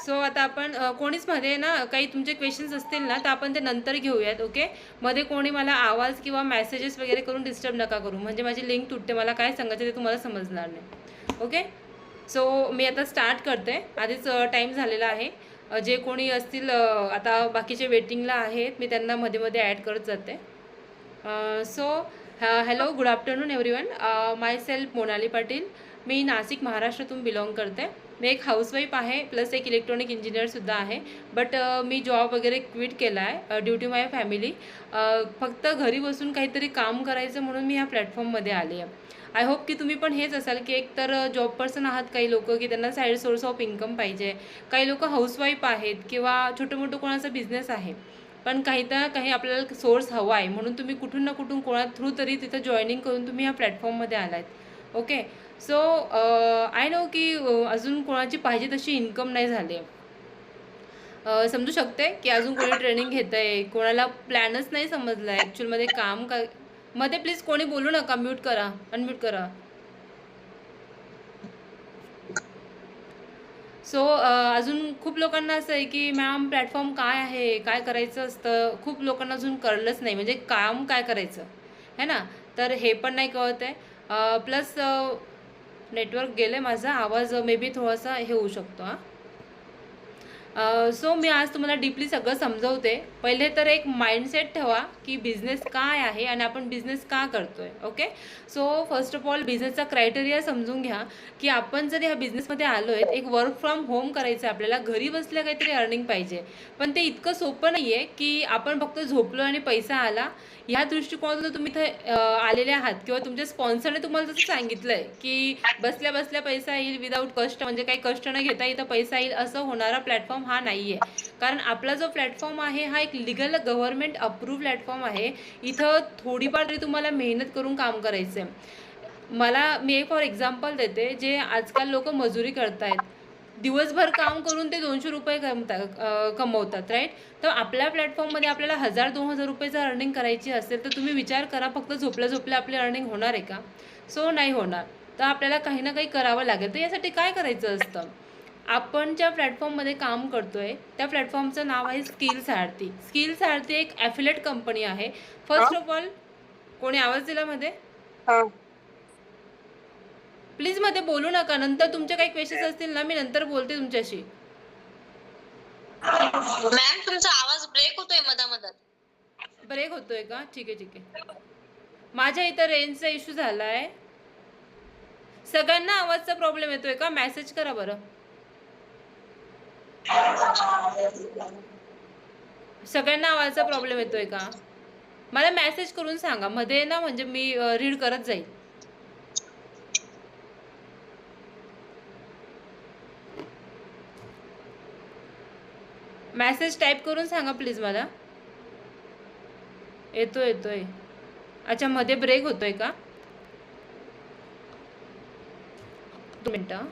So आता आपण कोणीच मध्ये ना काही तुमचे क्वेश्चन्स असतील ना तर आपण ते नंतर घेऊयात. ओके, मध्ये कोणी मला आवाज किंवा मेसेजेस वगैरे करून डिस्टर्ब नका करू, म्हणजे माझी लिंक तुटते, मला काय सांगायचं ते तुम्हाला समजणार नाही. ओके, सो मी आता स्टार्ट करते. आधीच टाईम झालेला आहे. जे कोणी असतील आता बाकीचे वेटिंगला आहेत, मी त्यांना मध्ये मध्ये ॲड करत जाते. So hello, good afternoon everyone. My self Monali Patil. मी नाशिक महाराष्ट्रातून बिलॉंग करते. मी एक हाऊसवाईफ आहे प्लस एक इलेक्ट्रॉनिक इंजिनियरसुद्धा आहे. बट मी जॉब वगैरे क्विट केला आहे ड्यू टू माय फॅमिली. फक्त घरी बसून काहीतरी काम करायचं म्हणून मी ह्या प्लॅटफॉर्ममध्ये आले आहे. आय होप की तुम्ही पण हेच असाल की एक तर जॉब पर्सन आहात काही लोक की त्यांना साईड सोर्स ऑफ इन्कम पाहिजे. काही लोक हाऊसवाईफ आहेत किंवा छोटं मोठं कोणाचा बिझनेस आहे, पण काही तर काही आपल्याला सोर्स हवा आहे म्हणून तुम्ही कुठून ना कुठून कोणा थ्रू तरी तिथं जॉईनिंग करून तुम्ही ह्या प्लॅटफॉर्ममध्ये आलात. ओके, सो आय नो की अजून कोणाची पाहिजे तशी इन्कम नाही झाली आहे. समजू शकते की अजून कोणी ट्रेनिंग घेत आहे, कोणाला प्लॅनच नाही समजला आहे ॲक्च्युअलमध्ये काम का. मध्ये प्लीज कोणी बोलू नका, म्यूट करा, अनम्यूट करा. सो अजून खूप लोकांना असं आहे की मॅम प्लॅटफॉर्म काय आहे, काय करायचं असतं, खूप लोकांना अजून कळलंच नाही, म्हणजे काम काय करायचं है ना. तर हे पण नाही कळत आहे. प्लस नेटवर्क गेलं आहे माझा, आवाज मे बी थोडासा हे होऊ शकतो. सो मी आज तुम्हाला डीपली सगळं समजवते. पहिले तर एक माइंडसेट ठेवा की बिझनेस काय आहे आणि आपण बिझनेस का करतोय. Okay, so first of all बिझनेसचा क्रायटेरिया समजून घ्या की आपण जर ह्या बिझनेसमध्ये आलो आहे, एक वर्क फ्रॉम होम करायचं आहे आपल्याला, घरी बसल्या काहीतरी अर्निंग पाहिजे. पण ते इतकं सोपं नाही आहे की आपण फक्त झोपलो आणि पैसा आला. ह्या दृष्टिकोनातून तुम्ही इथं आलेले आहात किंवा तुमच्या स्पॉन्सरने तुम्हाला जसं सांगितलं आहे की बसल्या बसल्या पैसा येईल विदाऊट कष्ट, म्हणजे काही कष्ट न घेता इथं पैसा येईल, असं होणारा प्लॅटफॉर्म हा नाही आहे. कारण आपला जो प्लॅटफॉर्म आहे हा एक लिगल गव्हर्नमेंट अप्रूव्ह प्लॅटफॉर्म आहे. इथं थोडीफार तरी तुम्हाला मेहनत करून काम करायचं आहे. मी एक फॉर एक्झाम्पल देते, जे आजकाल लोक मजुरी करतायत, दिवसभर काम करून ते 200 रुपये कमवतात, राईट. तर आपल्या प्लॅटफॉर्ममध्ये आपल्याला 1000-2000 रुपयेचं अर्निंग करायची असेल तर तुम्ही विचार करा, फक्त झोपल्या झोपल्या आपली अर्निंग होणार आहे का? सो नाही होणार. तर आपल्याला काही ना काही करावं लागेल. तर यासाठी काय करायचं असतं, आपण ज्या प्लॅटफॉर्ममध्ये काम करतोय त्या प्लॅटफॉर्मचं नाव आहे स्किल सारथी. स्किल सारथी एक ॲफिलेट कंपनी आहे. फर्स्ट ऑफ ऑल, कोणी आवाज दिला मध्ये? प्लीज मध्ये बोलू नका, नंतर तुमचे काही क्वेश्चन्स असतील ना मी नंतर बोलते तुमच्याशी. मॅम तुमचा आवाज ब्रेक होतोय मधामधात. ब्रेक होतोय का? ठीक आहे ठीक आहे. माझ्या इथं रेंजचा इश्यू झालाय. सगळ्यांना आवाजचा प्रॉब्लेम येतोय का? मेसेज करा बरं. सगळ्यांना आवाजचा प्रॉब्लेम येतोय का? मला मेसेज करून सांगा मध्ये ना, म्हणजे मी रीड करत जाईल. मेसेज टाईप करून सांगा प्लीज मला. येतोय. अच्छा, मध्ये ब्रेक होतोय का? 2 मिनिटं.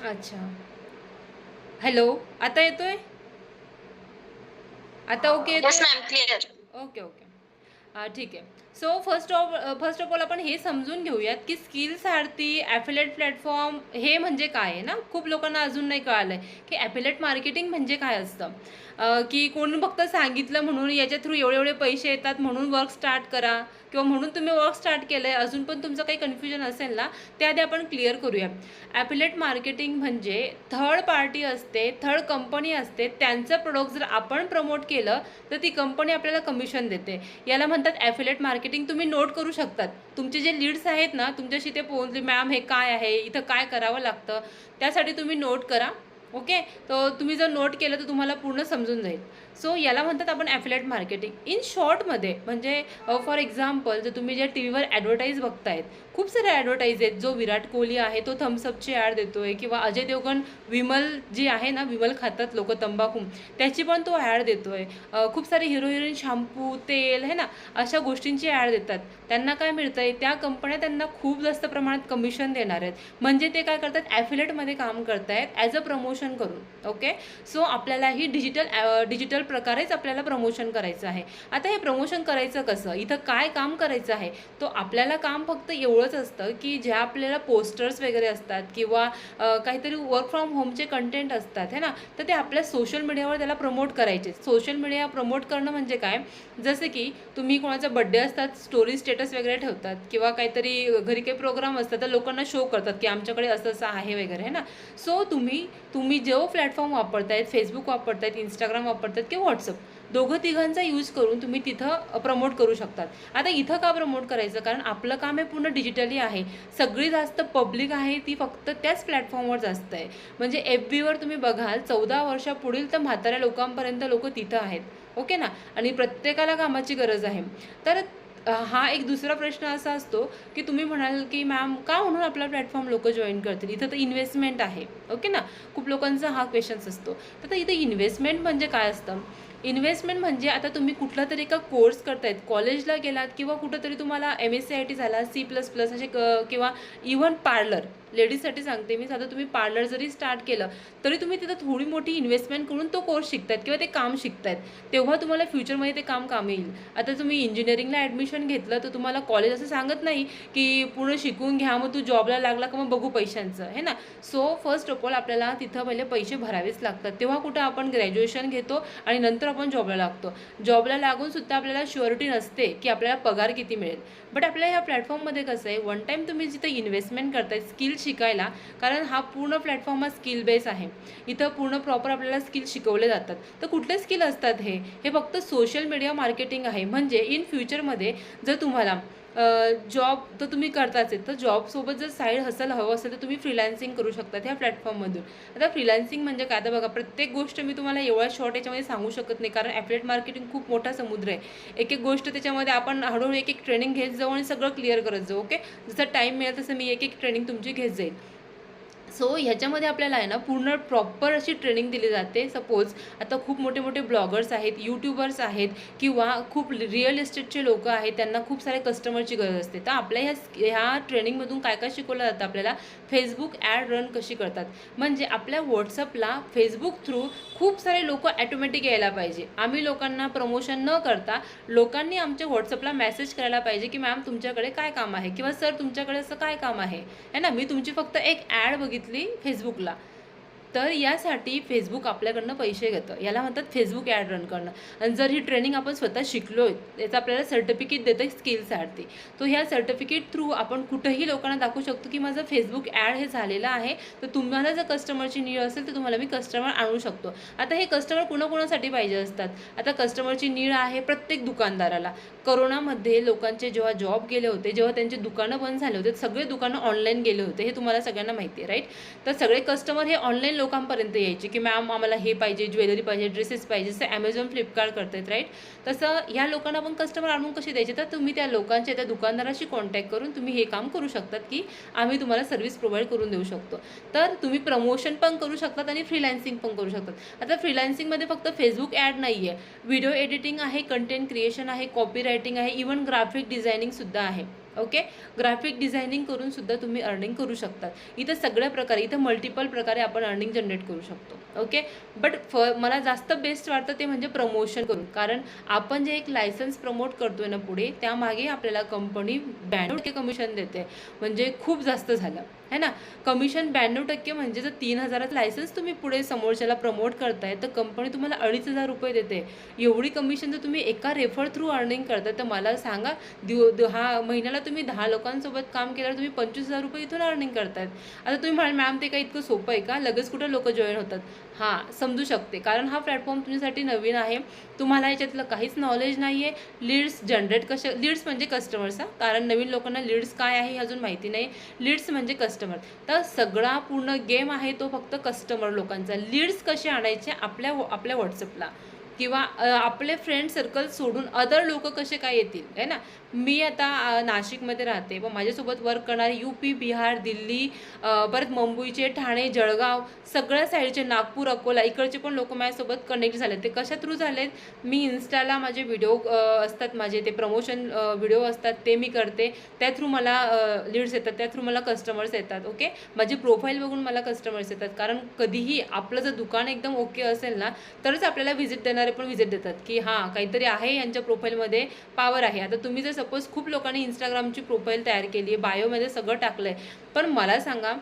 अच्छा, हॅलो, आता येतोय? आता ओके येतोय? Yes ma'am, clear. Okay okay, ठीक आहे. सो फर्स्ट ऑफ ऑल आपण हे समजून घेऊयात की स्किल सारथी ॲफिलेट प्लॅटफॉर्म हे म्हणजे काय आहे ना. खूप लोकांना अजून नाही कळालं आहे की ॲफिलेट मार्केटिंग म्हणजे काय असतं. की कोणी फक्त सांगितलं म्हणून याच्या थ्रू एवढे एवढे पैसे येतात म्हणून वर्क स्टार्ट करा, किंवा म्हणून तुम्ही वर्क स्टार्ट केलं आहे, अजून पण तुमचं काही कन्फ्युजन असेल ना त्याआधी आपण क्लिअर करूया. ॲफिलेट मार्केटिंग म्हणजे थर्ड पार्टी असते, थर्ड कंपनी असते, त्यांचं प्रोडक्ट जर आपण प्रमोट केलं तर ती कंपनी आपल्याला कमिशन देते. याला म्हणतात ॲफिलेट मार्केटिंग. तुम्ही नोट करू शकतात. तुमचे जे लीड्स आहेत ना तुमच्याशी ते पोहोचले, मॅम हे काय आहे, इथं काय करावं लागतं, त्यासाठी तुम्ही नोट करा. ओके, तर तुम्ही जर नोट केलं तर तुम्हाला पूर्ण समजून जाईल. सो याला म्हणतात आपण ॲफिलेट मार्केटिंग. इन शॉर्टमध्ये म्हणजे फॉर एक्झाम्पल जर तुम्ही ज्या टी व्हीवर ॲडव्हर्टाईज बघतायत, खूप सारे ॲडव्हर्टाईज आहेत. जो विराट कोहली आहे तो थम्सअपची ॲड देतोय, किंवा अजय देवगण विमल जी आहे ना, विमल खातात लोक तंबाखू, त्याची पण तो ॲड देतोय. खूप सारे हिरो हिरोईन शॅम्पू, तेल है ना, अशा गोष्टींची ॲड देतात. त्यांना काय मिळतंय, त्या कंपन्या त्यांना खूप जास्त प्रमाणात कमिशन देणार आहेत. म्हणजे ते काय करतात, ॲफिलेटमध्ये काम करतायत ॲज अ प्रमोशन करून. ओके, सो आपल्याला ही डिजिटल प्रकारेच आपल्याला प्रमोशन करायचं आहे. आता हे प्रमोशन करायचं कसं, इथं काय काम करायचं आहे, तो आपल्याला काम फक्त एवढंच असतं की ज्या आपल्याला पोस्टर्स वगैरे असतात किंवा काहीतरी वर्क फ्रॉम होमचे कंटेंट असतात है ना, तर ते आपल्या सोशल मीडियावर त्याला प्रमोट करायचे. सोशल मीडिया प्रमोट करणं म्हणजे काय, जसं की तुम्ही कोणाचा बड्डे असतात, स्टोरी स्टेटस वगैरे ठेवतात, किंवा काहीतरी घरी काही प्रोग्राम असतात तर लोकांना शो करतात की आमच्याकडे असं असं आहे वगैरे है ना. सो तुम्ही जो प्लॅटफॉर्म वापरतायत, फेसबुक वापरतायत, इंस्टाग्राम वापरतायत किंवा व्हॉट्सअप, दोघं तिघांचा यूज करून तुम्ही तिथं प्रमोट करू शकतात. आता इथं का प्रमोट करायचं, कारण आपलं काम हे पूर्ण डिजिटली आहे. सगळी जास्त पब्लिक आहे ती फक्त त्याच प्लॅटफॉर्मवर जास्त आहे. म्हणजे FBवर तुम्ही बघाल 14 वर्षापुढील तर म्हाताऱ्या लोकांपर्यंत लोक तिथं आहेत. ओके ना, आणि प्रत्येकाला कामाची गरज आहे. तर हा एक दुसरा प्रश्न असा असतो की तुम्ही म्हणाल की मॅम का म्हणून आपला प्लॅटफॉर्म लोक जॉईन करतील, इथं तर इन्व्हेस्टमेंट आहे. ओके ना, खूप लोकांचा हा क्वेश्चन्स असतो. तर इथे इन्व्हेस्टमेंट म्हणजे काय असतं, इन्व्हेस्टमेंट म्हणजे आता तुम्ही कुठला तरी एका कोर्स करतायत, कॉलेजला गेलात किंवा कुठंतरी तुम्हाला MSc IT झाला, C++ असे किंवा इव्हन पार्लर, लेडीजसाठी सांगते मी, साधं तुम्ही पार्लर जरी स्टार्ट केलं तरी तुम्ही तिथं थोडी मोठी इन्व्हेस्टमेंट करून तो कोर्स शिकतायत किंवा ते काम शिकतायत, तेव्हा तुम्हाला फ्युचरमध्ये ते काम येईल. आता तुम्ही इंजिनिअरिंगला ॲडमिशन घेतलं तर तुम्हाला कॉलेज असं सांगत नाही की पूर्ण शिकून घ्या मग तू जॉबला लागला का मग बघू पैशांचं है ना. सो फर्स्ट ऑफ ऑल आपल्याला तिथं पहिले पैसे भरावेच लागतात. तेव्हा कुठं आपण ग्रॅज्युएशन घेतो आणि नंतर आपण जॉबला लागतो. जॉबला लागून सुद्धा आपल्याला शुअरिटी नसते की आपल्याला पगार किती मिळेल. बट आपल्या ह्या प्लॅटफॉर्ममध्ये कसं आहे, वन टाईम तुम्ही जिथं इन्व्हेस्टमेंट करताय स्किल शिकायला, कारण हा पूर्ण प्लॅटफॉर्म हा स्किल बेस आहे. इथं पूर्ण प्रॉपर आपल्याला स्किल शिकवले जातात. तर कुठले स्किल असतात हे फक्त सोशल मीडिया मार्केटिंग आहे. म्हणजे इन फ्युचरमध्ये जर तुम्हाला जॉब तर तुम्ही करताच आहे, तर जॉबसोबत जर साईड हसल हवं असेल तर तुम्ही फ्रीलान्सिंग करू शकतात ह्या प्लॅटफॉर्ममधून. आता फ्रीलान्सिंग म्हणजे काय, आता बघा प्रत्येक गोष्ट मी तुम्हाला एवढ्या शॉर्ट याच्यामध्ये सांगू शकत नाही, कारण ॲफिलिएट मार्केटिंग खूप मोठा समुद्र आहे. एक एक गोष्ट त्याच्यामध्ये आपण हळूहळू एक एक ट्रेनिंग घेत जाऊ आणि सगळं क्लिअर करत जाऊ. ओके, जसं टाईम मिळेल तसं मी एक एक ट्रेनिंग तुमची घेत जाईल. सो ह्याच्यामध्ये आपल्याला आहे ना पूर्ण प्रॉपर अशी ट्रेनिंग दिली जाते. सपोज आता खूप मोठे मोठे ब्लॉगर्स आहेत, यूट्यूबर्स आहेत, किंवा खूप रिअल इस्टेटचे लोक आहेत, त्यांना खूप सारे कस्टमरची गरज असते. तर आपल्या ह्या ट्रेनिंगमधून काय काय शिकवलं जातं आपल्याला, फेसबुक ॲड रन कशी करतात. म्हणजे आपल्या व्हॉट्सअपला फेसबुक थ्रू खूप सारे लोक ॲटोमॅटिक यायला पाहिजे. आम्ही लोकांना प्रमोशन न करता लोकांनी आमच्या व्हॉट्सअपला मेसेज करायला पाहिजे की मॅम तुमच्याकडे काय काम आहे, किंवा सर तुमच्याकडे असं काय काम आहे ना. मी तुमची फक्त एक ॲड बघितली फेसबुकला, तर यासाठी फेसबुक आपल्याकडनं पैसे घेतं. याला म्हणतात फेसबुक ॲड रन करणं. आणि जर ही ट्रेनिंग आपण स्वतः शिकलो आहे, त्याचं आपल्याला सर्टिफिकेट देतं आहे स्किलसाठी. तो ह्या सर्टिफिकेट थ्रू आपण कुठंही लोकांना दाखवू शकतो की माझं फेसबुक ॲड हे झालेलं आहे, तर तुम्हाला जर कस्टमरची नीड असेल तर तुम्हाला मी कस्टमर आणू शकतो. आता हे कस्टमर कुणाकुणासाठी पाहिजे असतात, आता कस्टमरची नीड आहे प्रत्येक दुकानदाराला. करोनामध्ये लोकांचे जेव्हा जॉब गेले होते, जेव्हा त्यांचे दुकानं बंद झाले होते, सगळे दुकानं ऑनलाईन गेले होते, हे तुम्हाला सगळ्यांना माहिती आहे राईट. तर सगळे कस्टमर हे ऑनलाईन लोकांपर्यंत यायचे की मॅम आम्हाला हे पाहिजे, ज्वेलरी पाहिजे, ड्रेसेस पाहिजे, जसं ॲमेझॉन फ्लिपकार्ट करतात राईट. तसं ह्या लोकांना पण कस्टमर आणून कसे द्यायचे, तर तुम्ही त्या लोकांच्या त्या दुकानदाराशी कॉन्टॅक्ट करून तुम्ही हे काम करू शकतात की आम्ही तुम्हाला सर्व्हिस प्रोव्हाइड करून देऊ शकतो. तर तुम्ही प्रमोशन पण करू शकतात आणि फ्रीलान्सिंग पण करू शकतात. आता फ्रीलान्सिंगमध्ये फक्त फेसबुक ॲड नाही आहे, व्हिडिओ एडिटिंग आहे, कंटेंट क्रिएशन आहे, कॉपी रायटिंग आहे, इवन ग्राफिक डिझायनिंगसुद्धा आहे. ओके, ग्राफिक डिझायनिंग करून सुद्धा तुम्ही अर्निंग करू शकतात. इथं सगळ्या प्रकारे, इथं मल्टिपल प्रकारे आपण अर्निंग जनरेट करू शकतो. ओके, बट मला जास्त बेस्ट वाटतं ते म्हणजे प्रमोशन करून, कारण आपण जे एक लायसन्स प्रमोट करतोय ना पुढे, त्यामागे आपल्याला कंपनी 92% कमिशन देते. म्हणजे खूप जास्त झालं है ना. कमिशन 92% म्हणजे जर 3,000चं लायसन्स तुम्ही पुढे समोरच्याला प्रमोट करताय तर कंपनी तुम्हाला 2,500 रुपये देते. एवढी कमिशन जर तुम्ही एका रेफर थ्रू अर्निंग करताय तर मला सांगा, हा महिन्याला तुम्ही 10 लोकांसोबत काम केल्यावर तुम्ही 25,000 रुपये इथून अर्निंग करतायत. आता तुम्ही म्हणाल मॅम ते काही इतकं सोपं आहे का, लगेच कुठं लोक जॉईन होतात. हां, समजू शकते, कारण हा प्लॅटफॉर्म तुमच्यासाठी नवीन आहे, तुम्हाला याच्यातलं काहीच नॉलेज नाही आहे. लीड्स जनरेट लीड्स म्हणजे कस्टमर्स, कारण नवीन लोकांना लीड्स काय आहे हे अजून माहिती नाही. लीड्स म्हणजे कस्टमर, तर सगळा पूर्ण गेम आहे तो फक्त कस्टमर लोकांचा. लीड्स कसे आणायचे आपल्या व्हॉट्सअपला. किंवा आपले फ्रेंड सर्कल सोडून अदर लोक कसे काय येतील आहे ना. मी आता नाशिकमध्ये राहते, पण माझ्यासोबत वर्क करणारे UP, बिहार, दिल्ली, परत मुंबईचे, ठाणे, जळगाव, सगळ्या साईडचे, नागपूर, अकोला, इकडचे पण लोक माझ्यासोबत कनेक्ट झाले. ते कशा थ्रू झालेत, मी इन्स्टाला माझे व्हिडिओ असतात, माझे ते प्रमोशन व्हिडिओ असतात ते मी करते, त्या थ्रू मला लीड्स येतात, त्या थ्रू मला कस्टमर्स येतात. ओके, माझी प्रोफाईल बघून मला कस्टमर्स येतात. कारण कधीही आपलं जर दुकान एकदम ओके असेल ना, तरच आपल्याला व्हिजिट देणारे पण व्हिजिट देतात की हां काहीतरी आहे यांच्या प्रोफाईलमध्ये, पॉवर आहे. आता तुम्ही जर सपोज खूप लोकांनी इंस्टाग्रामची प्रोफाईल तयार केली आहे, बायोमध्ये सगळं टाकलं आहे, पण मला सांगा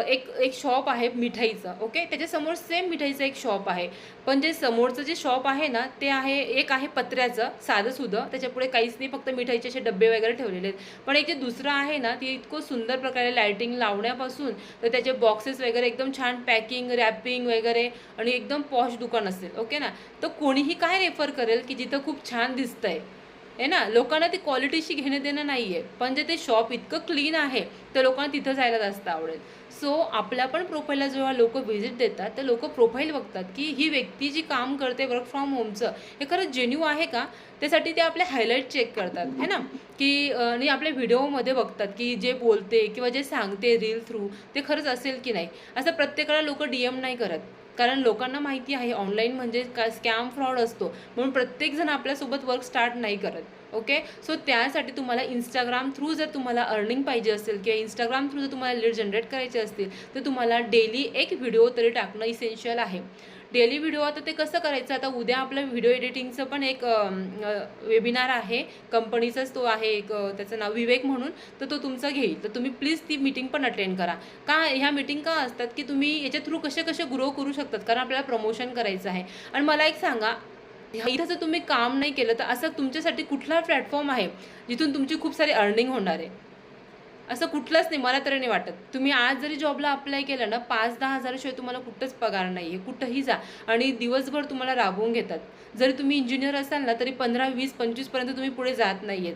एक एक शॉप आहे मिठाईचं, ओके, त्याच्यासमोर सेम मिठाईचं एक शॉप आहे, पण जे समोरचं जे शॉप आहे ना ते आहे, एक आहे पत्र्याचं साधंसुधं, त्याच्यापुढे काहीच नाही, फक्त मिठाईचे असे डब्बे वगैरे ठेवलेले आहेत. पण एक जे दुसरं आहे ना ते इतकं सुंदर प्रकारे लायटिंग लावण्यापासून तर त्याचे बॉक्सेस वगैरे एकदम छान पॅकिंग रॅपिंग वगैरे आणि एकदम पॉश दुकान असेल. ओके ना, तर कोणीही काय रेफर करेल की जिथं खूप छान दिसतंय आहे ना. लोकांना ती क्वालिटीशी घेणं देणं नाही आहे, पण जे ते शॉप इतकं क्लीन आहे तर लोकांना तिथं जायला जास्त आवडेल. सो आपल्या पण प्रोफाईलला जेव्हा लोक व्हिजिट देतात तर लोक प्रोफाईल बघतात की ही व्यक्ती जी काम करते वर्क फ्रॉम होमचं हे खरंच जेन्यू आहे का, त्यासाठी ते आपले हायलाईट चेक करतात है ना. की आणि आपल्या व्हिडिओमध्ये बघतात की जे बोलते किंवा जे सांगते रील थ्रू ते खरंच असेल की नाही. असं प्रत्येकाला लोक DM नाही करत, कारण लोकांना माहिती आहे ऑनलाईन म्हणजे का स्कॅम फ्रॉड असतो, म्हणून प्रत्येकजण आपल्यासोबत वर्क स्टार्ट नाही करत. ओके, सो त्यासाठी तुम्हाला इंस्टाग्राम थ्रू जर तुम्हाला अर्निंग पाहिजे असेल किंवा इंस्टाग्राम थ्रू जर तुम्हाला लीड जनरेट करायचे असतील तर तुम्हाला डेली एक व्हिडिओ तरी टाकणं इसेन्शियल आहे. डेली व्हिडिओ आता ते कसं करायचं, आता उद्या आपलं व्हिडिओ एडिटिंगचं पण एक वेबिनार आहे, कंपनीचाच तो आहे, एक त्याचं नाव विवेक म्हणून, तर तो तुमचा घेईल. तर तुम्ही प्लीज ती मीटिंग पण अटेंड करा. का ह्या मीटिंग का असतात की तुम्ही याच्या थ्रू कसे कसे ग्रो करू शकतात, कारण आपल्याला प्रमोशन करायचं आहे. आणि मला एक सांगा, इथं जर तुम्ही काम नाही केलं तर असं तुमच्यासाठी कुठला प्लॅटफॉर्म आहे जिथून तुमची खूप सारी अर्निंग होणार आहे? असं कुठलंच नाही, मला तरी नाही वाटत. तुम्ही आज जरी जॉबला अप्लाय केलं ना 5-10 हजाराशिवाय तुम्हाला कुठंच पगार नाही आहे, कुठंही जा आणि दिवसभर तुम्हाला राबवून घेतात. जरी तुम्ही इंजिनियर असाल ना तरी 15, 20, 25पर्यंत तुम्ही पुढे जात नाही आहेत.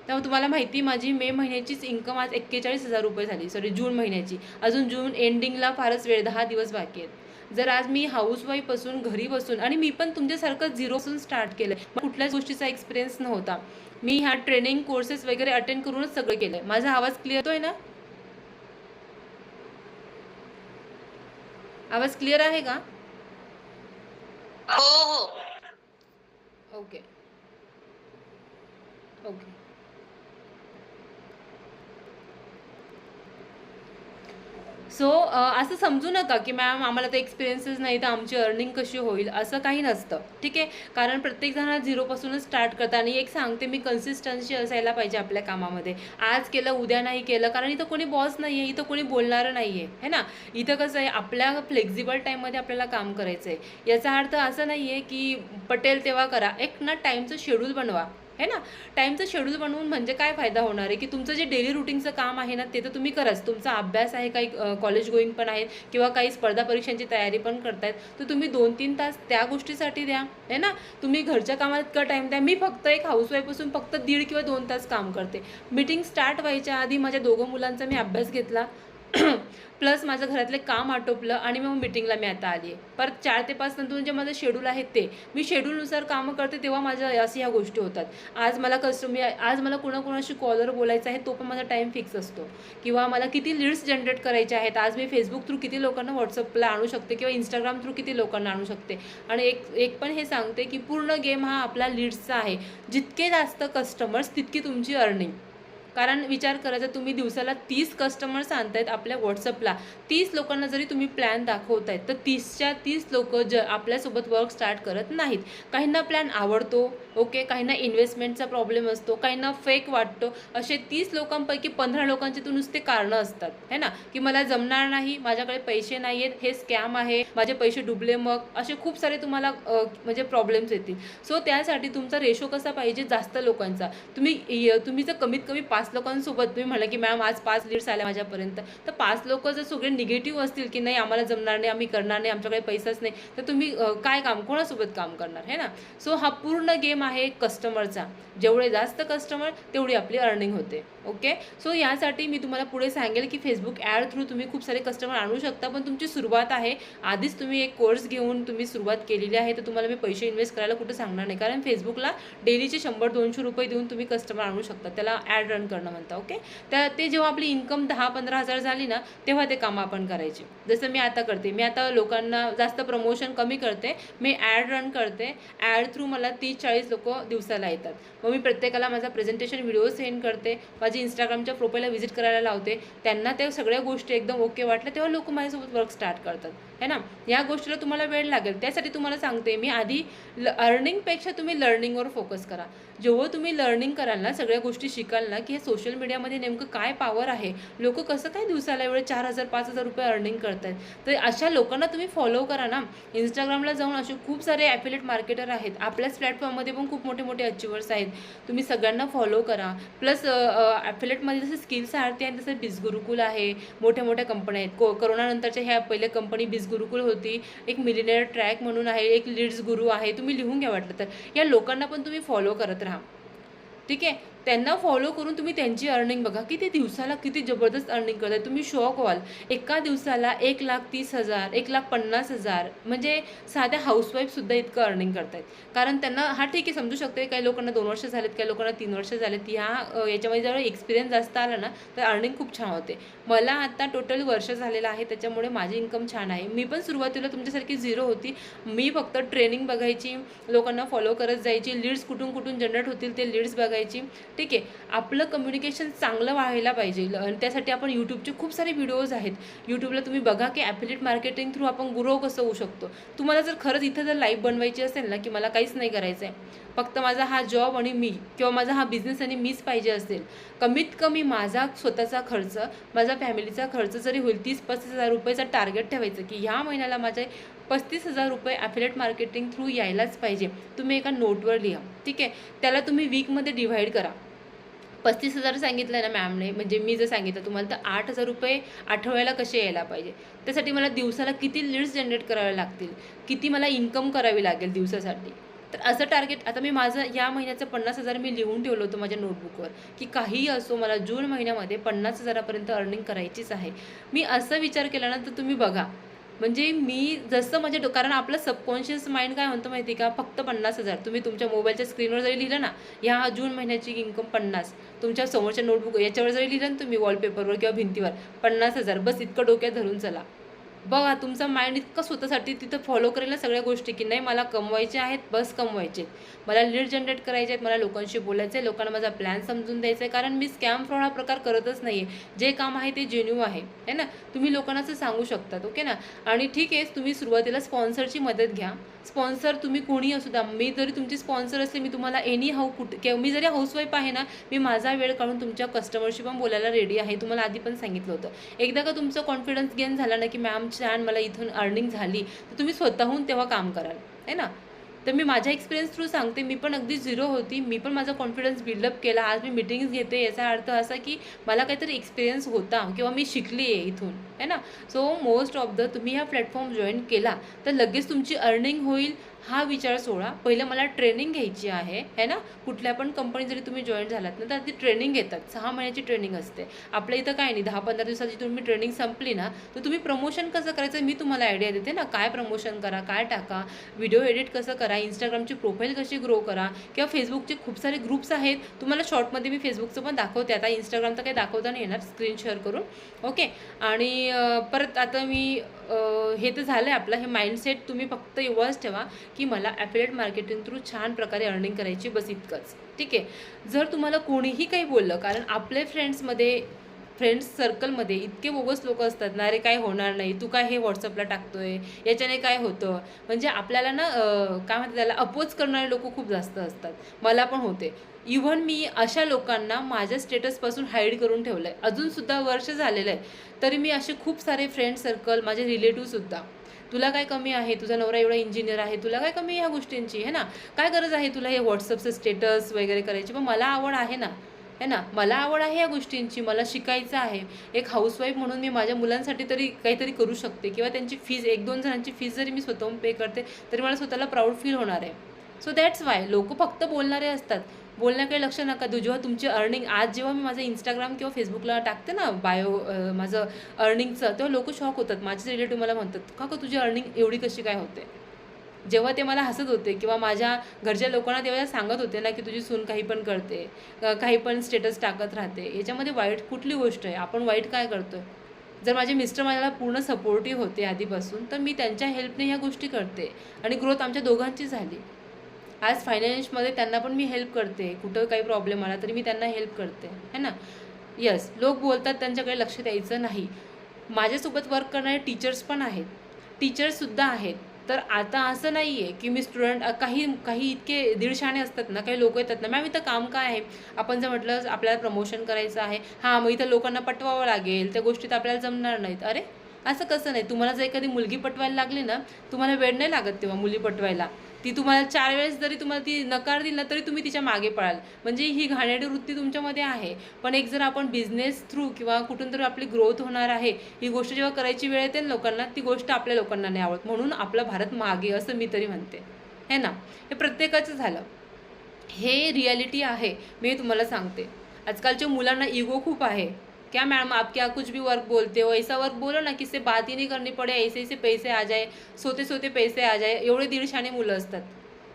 त्यामुळे तुम्हाला माहिती, माझी मे महिन्याचीच इन्कम आज 41,000 रुपये झाली, सॉरी जून महिन्याची. अजून जून एंडिंगला फारच वेळ, 10 दिवस बाकी आहेत. जर आज मी हाऊसवाईफ असून घरी बसून, आणि मी पण तुमच्यासारखं झिरोपासून स्टार्ट केलं, कुठल्याच गोष्टीचा एक्सपिरियन्स नव्हता, मी ह्या ट्रेनिंग कोर्सेस वगैरे अटेंड करूनच सगळं केलंय. माझा आवाज क्लिअर येतोय ना? आवाज क्लिअर आहे का? हो हो. Okay okay. सो असं समजू नका की मॅम आम्हाला तर एक्सपिरियन्सेस नाही तर आमची अर्निंग कशी होईल, असं काही नसतं. ठीक आहे, कारण प्रत्येकजण झिरोपासूनच स्टार्ट करतात. आणि एक सांगते मी, कन्सिस्टन्सी असायला पाहिजे आपल्या कामामध्ये. आज केलं उद्या नाही केलं, कारण इथं कोणी बॉस नाही आहे, इथं कोणी बोलणारं नाही आहे, है ना. इथं कसं आहे, आपल्या फ्लेक्झिबल टाईममध्ये आपल्याला काम करायचं आहे. याचा अर्थ असं नाही आहे की पटेल तेव्हा करा. एक ना टाईमचं शेड्यूल बनवा, है ना. टाईमचं शेड्यूल बनवून म्हणजे काय फायदा होणार आहे की तुमचं जे डेली रुटीनचं काम आहे ना ते तर तुम्ही कराच. तुमचा अभ्यास आहे, काही कॉलेज गोईंग पण आहेत किंवा काही स्पर्धा परीक्षांची तयारी पण करतायत, तर तुम्ही 2-3 तास त्या गोष्टीसाठी द्या, है ना. तुम्ही घरच्या कामात इतका टाईम द्या. मी फक्त एक हाऊसवाईफ असून फक्त 1.5 किंवा 2 तास काम करते. मीटिंग स्टार्ट व्हायच्या आधी माझ्या 2 मुलांचा मी अभ्यास घेतला प्लस माझं घरातले काम आटोपलं आणि मग मीटिंगला मी आता आली आहे. परत 4 ते 5 नंतर जे माझं शेड्यूल आहे ते मी शेड्यूलनुसार कामं करते, तेव्हा माझ्या अशा ह्या गोष्टी होतात. आज मला आज मला कोणाकोणाशी कॉलवर बोलायचं आहे, तो पण माझा टाईम फिक्स असतो. किंवा मला किती लीड्स जनरेट करायचे आहेत, आज मी फेसबुक थ्रू किती लोकांना व्हॉट्सअपला आणू शकते किंवा इंस्टाग्राम थ्रू किती लोकांना आणू शकते. आणि एक पण हे सांगते की पूर्ण गेम हा आपला लीड्सचा आहे. जितके जास्त कस्टमर्स तितकी तुमची अर्निंग. कारण विचार करायचा, तुम्ही दिवसाला 30 कस्टमर्स आणतायत आपल्या व्हॉट्सअपला, 30 लोकांना जरी तुम्ही प्लॅन दाखवतायत तर 30च्या 30 लोक आपल्यासोबत वर्क स्टार्ट करत नाहीत. काहींना प्लॅन आवडतो, ओके, काहींना इन्व्हेस्टमेंटचा प्रॉब्लेम असतो, काहींना फेक वाटतो. असे 30 लोकांपैकी 15 लोकांचे तर नुसते कारणं असतात, है ना, की मला जमणार नाही, माझ्याकडे पैसे नाही आहेत, हे स्कॅम आहे, माझे पैसे डुबले, मग असे खूप सारे तुम्हाला म्हणजे प्रॉब्लेम्स येतील. सो त्यासाठी तुमचा रेशो कसा पाहिजे, जास्त लोकांचा. तुम्ही जर कमीत कमी 5 लोकांसोबत तुम्ही म्हणलं की मॅम आज 5 लीड्स आल्या माझ्यापर्यंत, तर 5 लोक जर सगळे निगेटिव्ह असतील की नाही आम्हाला जमणार नाही, आम्ही करणार नाही, आमच्याकडे पैसाच नाही, तर तुम्ही काय काम, कोणासोबत काम करणार, है ना. सो हा पूर्ण गेम आहे कस्टमरचा. जेवढे जास्त कस्टमर तेवढी आपली अर्निंग होते. ओके. सो यासाठी मी तुम्हाला पुढे सांगेल की फेसबुक ॲड थ्रू तुम्ही खूप सारे कस्टमर आणू शकता, पण तुमची सुरुवात आहे. आधीच तुम्ही एक कोर्स घेऊन तुम्ही सुरुवात केलेली आहे, तर तुम्हाला मी पैसे इन्व्हेस्ट करायला कुठं सांगणार नाही, कारण फेसबुकला डेलीचे 100-200 रुपये देऊन तुम्ही कस्टमर आणू शकता. त्याला ॲड रन करणं म्हणता. ओके. ते जेव्हा आपली इन्कम 10-15 हजार झाली ना, तेव्हा ते कामं आपण करायचे. जसं मी आता करते. मी आता लोकांना जास्त प्रमोशन कमी करते. मी ॲड रन करते. ॲड थ्रू मला 30-40 लोकं दिवसाला येतात. मग मी प्रत्येकाला माझा प्रेझेंटेशन व्हिडिओ सेंड करते. माझी इंस्टाग्रामच्या प्रोफाईलला व्हिजिट करायला लावते. त्यांना त्या सगळ्या गोष्टी एकदम ओके वाटल्या तेव्हा लोक माझ्यासोबत वर्क स्टार्ट करतात, है ना. या गोष्टीला तुम्हाला वेळ लागेल. त्यासाठी तुम्हाला सांगते मी, आधी अर्निंगपेक्षा तुम्ही लर्निंगवर फोकस करा. जेव्हा तुम्ही लर्निंग कराल ना, सगळ्या गोष्टी शिकाल ना, की हे सोशल मीडियामध्ये नेमकं काय पॉवर आहे, लोक कसं काय दिवसाला एवढे 4,000-5,000 रुपये अर्निंग करत आहेत, तर अशा लोकांना तुम्ही फॉलो करा ना. इंस्टाग्रामला जाऊन असे खूप सारे ॲफिलेट मार्केटर आहेत. आपल्याच प्लॅटफॉर्ममध्ये पण खूप मोठे मोठे अचिव्हर्स आहेत. तुम्ही सगळ्यांना फॉलो करा. प्लस ॲफिलेटमध्ये जसं स्किल्स आरती आहे, तसं बिझगुरुकुल आहे. मोठ्या मोठ्या कंपन्या आहेत. कोरोनानंतरच्या ह्या पहिल्या कंपनी बिझगुरुकुल होती. एक मिलिनियर ट्रॅक म्हणून आहे. एक लीड्स गुरु आहे. तुम्ही लिहून घ्या वाटलं तर. या लोकांना पण तुम्ही फॉलो करत राहा. ठीक आहे. त्यांना फॉलो करून तुम्ही त्यांची अर्निंग बघा की ते दिवसाला किती जबरदस्त अर्निंग करतात. तुम्ही शॉक व्हाल. एका दिवसाला 1,30,000, 1,50,000 म्हणजे साध्या हाऊसवाईफसुद्धा इतकं अर्निंग करतायत. कारण त्यांना ठीक आहे, समजू शकते काही लोकांना 2 वर्ष झालेत, काही लोकांना 3 वर्ष झालेत. याच्यामध्ये जर एक्सपिरियन्स जास्त आला ना, तर अर्निंग खूप छान होते. मला आता टोटल वर्ष झालेलं आहे, त्याच्यामुळे माझी इन्कम छान आहे. मी पण सुरुवातीला तुमच्यासारखी झिरो होती. मी फक्त ट्रेनिंग बघायची, लोकांना फॉलो करत जायची, लीड्स कुठून कुठून जनरेट होतील ते लीड्स बघायची. ठीक आहे. आपलं कम्युनिकेशन चांगलं व्हायला पाहिजे आणि त्यासाठी आपण यूट्यूबचे खूप सारे व्हिडिओज आहेत. यूट्यूबला तुम्ही बघा की ॲफिलिएट मार्केटिंग थ्रू आपण ग्रो कसं होऊ शकतो. तुम्हाला जर खरंच इथं जर लाईफ बनवायची असेल ना, की मला काहीच नाही करायचं आहे, फक्त माझा हा जॉब आणि मी, किंवा माझा हा बिझनेस आणि मीच पाहिजे असेल, कमीत कमी माझा स्वतःचा खर्च, माझा फॅमिलीचा खर्च जरी होईल 30-35 हजार रुपयेचा टार्गेट ठेवायचं की ह्या महिन्याला माझे 35,000 रुपये ॲफिलिएट मार्केटिंग थ्रू यायलाच पाहिजे. तुम्ही एका नोटवर लिहा. ठीक आहे. त्याला तुम्ही वीकमध्ये डिव्हाइड करा. 35,000 सांगितलं आहे ना मॅमने, म्हणजे मी जर सांगितलं तुम्हाला, तर 8,000 रुपये आठवड्याला कसे यायला पाहिजे. त्यासाठी मला दिवसाला किती लीड्स जनरेट करावे लागतील, किती मला इन्कम करावी लागेल दिवसासाठी. तर असं टार्गेट, आता मी माझं या महिन्याचं 50,000 मी लिहून ठेवलं होतं माझ्या नोटबुकवर, की काहीही असो मला जून महिन्यामध्ये 50,000पर्यंत अर्निंग करायचीच आहे. मी असं विचार केला ना, तर तुम्ही बघा, म्हणजे मी जसं म्हणजे कारण आपलं सबकॉन्शियस माइंड काय म्हणतं माहिती का, फक्त 50,000. तुम्ही तुमच्या मोबाईलच्या स्क्रीनवर जरी लिहिलं ना, ह्या जून महिन्याची इन्कम 50, तुमच्या समोरच्या नोटबुक याच्यावर जरी लिहिलं ना तुम्ही वॉलपेपरवर किंवा भिंतीवर 50,000, बस इतकं डोक्यात धरून चला. बघा तुमचा माइंड इतकं स्वतःसाठी तिथं फॉलो करेल ना सगळ्या गोष्टी, की नाही मला कमवायचे आहेत, बस कमवायचे, मला लीड जनरेट करायचे आहेत, मला लोकांशी बोलायचं आहे, लोकांना माझा प्लॅन समजून द्यायचा आहे. कारण मी स्कॅम फ्रॉड हा प्रकार करतच नाही आहे. जे काम आहे ते जेन्यू आहे ना. तुम्ही लोकांना असं सांगू शकतात. ओके ना. आणि ठीक आहे, तुम्ही सुरुवातीला स्पॉन्सरची मदत घ्या. स्पॉन्सर तुम्ही कोणी असू द्या, मी जरी तुमची स्पॉन्सर असले, मी तुम्हाला एनी हाऊ किंवा मी जरी हाऊसवाईफ आहे ना, मी माझा वेळ काढून तुमच्या कस्टमरशी पण बोलायला रेडी आहे. तुम्हाला आधी पण सांगितलं होतं. एकदा का तुमचं कॉन्फिडन्स गेन झाला ना, की मॅम छान मला इथून अर्निंग झाली, तर तुम्ही स्वतःहून तेव्हा काम कराल, है ना. तर मी माझ्या एक्सपिरियन्स थ्रू सांगते. मी पण अगदी झिरो होती. मी पण माझा कॉन्फिडन्स बिल्डअप केला. आज मी मीटिंग्स घेते, याचा अर्थ असा की मला काहीतरी एक्सपिरियन्स होता किंवा मी शिकली आहे इथून, है ना. सो मोस्ट ऑफ तुम्ही हा प्लॅटफॉर्म जॉईन केला तर लगेच तुमची अर्निंग होईल हा विचार सोडा. पहिलं मला ट्रेनिंग घ्यायची आहे ना. कुठल्या पण कंपनी जरी तुम्ही जॉईन झालात ना, तर ती ट्रेनिंग घेतात. 6 महिन्याची ट्रेनिंग असते. आपल्या इथं काय नाही, 10-15 दिवसाची तुम्ही ट्रेनिंग संपली ना, तर तुम्ही प्रमोशन कसं करायचं मी तुम्हाला आयडिया देते ना. काय प्रमोशन करा, काय टाका, व्हिडिओ एडिट कसं करा, इंस्टाग्रामची प्रोफाईल कशी ग्रो करा, किंवा फेसबुकचे खूप सारे ग्रुप्स आहेत. तुम्हाला शॉर्टमध्ये मी फेसबुकचं पण दाखवते. आता इंस्टाग्राम तर काही दाखवता नाही येणार, स्क्रीन शेअर करून. ओके. आणि परत आता मी हे तर झालं आहे आपलं. हे माइंडसेट तुम्ही फक्त एवढंच ठेवा की मला ॲफिलिएट मार्केटिंग थ्रू छान प्रकारे अर्निंग करायची, बस इतकंच. ठीक आहे. जर तुम्हाला कोणीही काही बोललं, कारण आपले फ्रेंड्स सर्कलमध्ये इतके बोगस लोक असतात ना, अरे काय होणार नाही, तू काय हे व्हॉट्सअपला टाकतोय, याच्याने काय होतं, म्हणजे आपल्याला ना काय म्हणतात त्याला, अपोज करणारे लोक खूप जास्त असतात. मला पण होते. इव्हन मी अशा लोकांना माझ्या स्टेटसपासून हाईड करून ठेवलं आहे. अजूनसुद्धा वर्ष झालेलं आहे, तरी मी असे खूप सारे फ्रेंड सर्कल, माझे रिलेटिव्हसुद्धा, तुला काय कमी आहे, तुझा नवरा एवढा इंजिनियर आहे, तुला काय कमी ह्या गोष्टींची, है ना, काय गरज आहे तुला हे व्हॉट्सअपचं स्टेटस वगैरे करायची. पण मला आवड आहे ना, है ना, मला आवड आहे या गोष्टींची, मला शिकायचं आहे. एक हाऊसवाईफ म्हणून मी माझ्या मुलांसाठी तरी काहीतरी करू शकते, किंवा त्यांची फीज 1-2 जणांची फीज जरी मी स्वतःहून पे करते, तरी मला स्वतःला प्राऊड फील होणार आहे. So that's why. लोक फक्त बोलणारे असतात. बोलण्याकडे लक्ष नका देऊ. जेव्हा तुमची अर्निंग, आज जेव्हा मी माझं इंस्टाग्राम किंवा फेसबुकला टाकते ना बायो माझं अर्निंगचं, तेव्हा लोक शॉक होतात. माझे रिलेटिव्ह मला म्हणतात, का तुझी अर्निंग एवढी कशी काय होते. जेव्हा ते मला हसत होते किंवा माझ्या घरच्या लोकांना तेव्हा सांगत होते ना की तुझी सून काही पण करते, काही पण स्टेटस टाकत राहते, याच्यामध्ये वाईट कुठली गोष्ट आहे. आपण वाईट काय करतोय. जर माझे मिस्टर मला पूर्ण सपोर्टिव्ह होते आधीपासून, तर मी त्यांच्या हेल्पने ह्या गोष्टी करते आणि ग्रोथ आमच्या दोघांची झाली. आज फायनान्समध्ये त्यांना पण मी हेल्प करते. कुठं काही प्रॉब्लेम आला तरी मी त्यांना हेल्प करते, है ना. यस, लोक बोलतात त्यांच्याकडे लक्ष द्यायचं नाही. माझ्यासोबत वर्क करणारे टीचर्स पण आहेत, टीचर्ससुद्धा आहेत. तर आता असं नाही आहे की मी स्टुडंट, काही इतके दीडशाणे असतात ना, काही लोक येतात ना, मॅम इथं काम काय आहे. आपण जर म्हटलं आपल्याला प्रमोशन करायचं आहे, हां मग इथं लोकांना पटवावं लागेल, त्या गोष्टीत आपल्याला जमणार नाहीत. अरे असं कसं नाही. तुम्हाला जर एखादी मुलगी पटवायला लागली ना, तुम्हाला वेळ नाही लागत तेव्हा मुली पटवायला. ती तुम्हाला 4 वेळेस जरी तुम्हाला ती नकार दिला तरी तुम्ही तिच्या मागे पळाल. म्हणजे ही घाणेरडी वृत्ती तुमच्यामध्ये आहे. पण एक जर आपण बिझनेस थ्रू किंवा कुठून तरी आपली ग्रोथ होणार आहे, ही गोष्ट जेव्हा करायची वेळ येते ना लोकांना, ती गोष्ट आपल्या लोकांना नाही आवडत. म्हणून आपला भारत मागे, असं मी तरी म्हणते, है ना. हे प्रत्येकाचं झालं, हे रियालिटी आहे. मी तुम्हाला सांगते, आजकालच्या मुलांना इगो खूप आहे. क्या मैम आप क्या कुछ भी वर्क बोलते हो, ऐसा वर्क बोलो ना किससे बात ही नहीं करनी पड़े, ऐसे ऐसे पैसे आ जाए, सोते सोते पैसे आ जाए. एवढे दीडशाने मुलं असतात.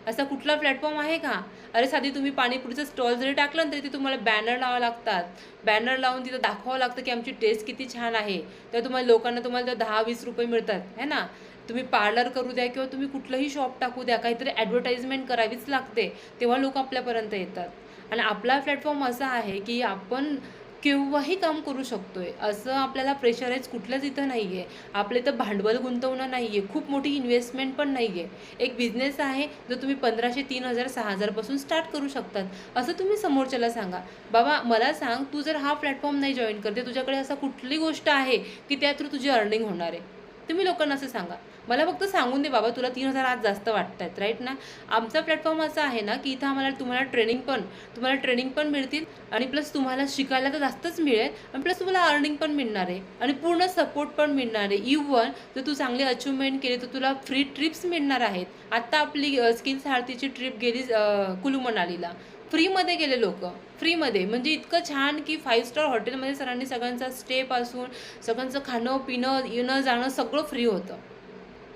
असा कुठला प्लॅटफॉर्म आहे का. अरे साधी तुम्ही पाणीपुरीचं स्टॉल जरी टाकलं ना तरी ते तुम्हाला बॅनर लावावं लागतात. बॅनर लावून तिथं दाखवावं लागतं की आमची टेस्ट किती छान आहे. तर तुम्हाला लोकांना तुम्हाला 10-20 रुपये मिळतात, है ना. तुम्ही पार्लर करू द्या किंवा तुम्ही कुठलंही शॉप टाकू द्या, काहीतरी ॲडव्हर्टाइजमेंट करावीच लागते, तेव्हा लोक आपल्यापर्यंत येतात. आणि आपला प्लॅटफॉर्म असा आहे की आपण केव्हाही काम करू शकतोय. असं आपल्याला प्रेशराईज कुठलंच इथं नाही आहे. आपले तर भांडवल गुंतवणं नाही आहे, खूप मोठी इन्व्हेस्टमेंट पण नाही आहे. एक बिझनेस आहे जो तुम्ही 1500, 3000, 6000 पासून स्टार्ट करू शकतात. असं तुम्ही समोरच्याला सांगा, बाबा मला सांग, तू जर हा प्लॅटफॉर्म नाही जॉईन करते, तुझ्याकडे असं कुठली गोष्ट आहे की त्या थ्रू तुझी अर्निंग होणार आहे. तुम्ही लोकांना असं सांगा. मला फक्त सांगून दे, बाबा तुला 3000 आज जास्त वाटत आहेत, राईट ना. आमचा प्लॅटफॉर्म असा आहे ना की इथं आम्हाला तुम्हाला ट्रेनिंग पण मिळतील आणि प्लस तुम्हाला शिकायला तर जास्तच मिळेल आणि प्लस तुम्हाला अर्निंग पण मिळणार आहे आणि पूर्ण सपोर्ट पण मिळणार आहे. इव्हन जर तू चांगली अचिव्हमेंट केली तर तुला फ्री ट्रिप्स मिळणार आहेत. आत्ता आपली स्किल्स हार्तीची ट्रिप गेली कुलू मनालीला, फ्रीमध्ये गेले लोक, फ्रीमध्ये. म्हणजे इतकं छान की 5 स्टार हॉटेलमध्ये सरांनी सगळ्यांचा स्टेपासून सगळ्यांचं खाणं पिणं येणं जाणं सगळं फ्री होतं.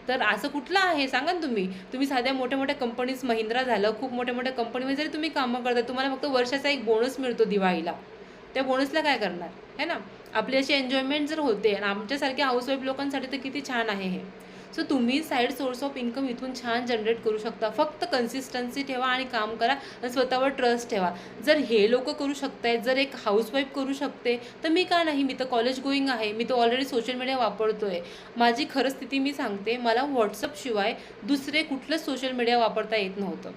तर असं कुठलं आहे सांगा ना. तुम्ही साध्या मोठ्या मोठ्या कंपनीज, महिंद्रा झालं, खूप मोठ्या मोठ्या कंपनीमध्ये जरी तुम्ही कामं करता, तुम्हाला फक्त वर्षाचा एक बोनस मिळतो दिवाळीला. त्या बोनसला काय करणार, है ना. आपली अशी एन्जॉयमेंट जर होते आणि आमच्यासारख्या हाऊसवाईफ लोकांसाठी तर किती छान आहे हे. सो तुम्ही साईड सोर्स ऑफ इन्कम इथून छान जनरेट करू शकता. फक्त कन्सिस्टन्सी ठेवा आणि काम करा आणि स्वतःवर ट्रस्ट ठेवा. जर हे लोक करू शकतायत, जर एक हाऊसवाईफ करू शकते, तर मी का नाही. मी तर कॉलेज गोईंग आहे, मी तर ऑलरेडी सोशल मीडिया वापरतोय. माझी खरं स्थिती मी सांगते, मला व्हॉट्सअपशिवाय दुसरे कुठलंच सोशल मीडिया वापरता येत नव्हतं.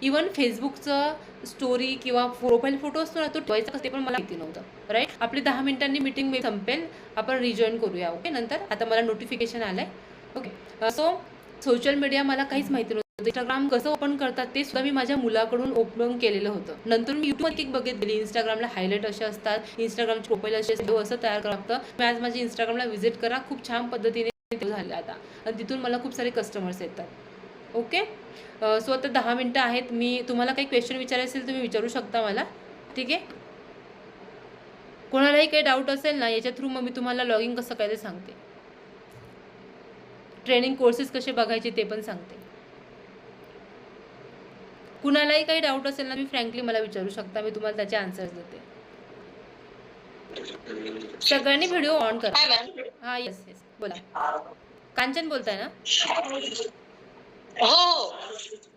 इवन फेसबुकचं स्टोरी किंवा प्रोफाईल फोटो असतो ना, तो ठेवायचा कसं ते पण मला माहिती नव्हतं, राईट. आपली 10 मिनिटांनी मीटिंग संपेल, आपण रिजॉईन करूया, ओके. नंतर आता मला नोटिफिकेशन आलं आहे, ओके. सो सोशल मीडिया मला काहीच माहिती नव्हतं. इंस्टाग्राम कसं ओपन करतात ते सुद्धा मी माझ्या मुलाकडून ओपन केलेलं होतं. नंतर मी यूट्यूबमध्ये एक बघत गेली, इंस्टाग्रामला हायलाईट असे असतात, इंस्टाग्रामची प्रोफाईल अशी असते, असं तयार करावं लागतं. मी आज माझी इंस्टाग्रामला व्हिजिट करा, खूप छान पद्धतीने झाले आता आणि तिथून मला खूप सारे कस्टमर्स येतात, ओके. सो आता 10 मिनटं आहेत. मी तुम्हाला काही क्वेश्चन विचारायचे असेल तुम्ही विचारू शकता मला, ठीक आहे. कोणालाही काही डाऊट असेल ना याच्या थ्रू मग मी तुम्हाला लॉगिंग कसं काय ते सांगते, ट्रेनिंग कोर्सेस कसे बघायचे ते पण सांगते. कुणालाही काही डाऊट असेल ना, मी फ्रँकली मला विचारू शकता, मी तुम्हाला त्याचे आन्सर्स देते. सगळ्यांनी व्हिडिओ ऑन करा. हा, येस येस, बोला. कांचन बोलताय ना. हो,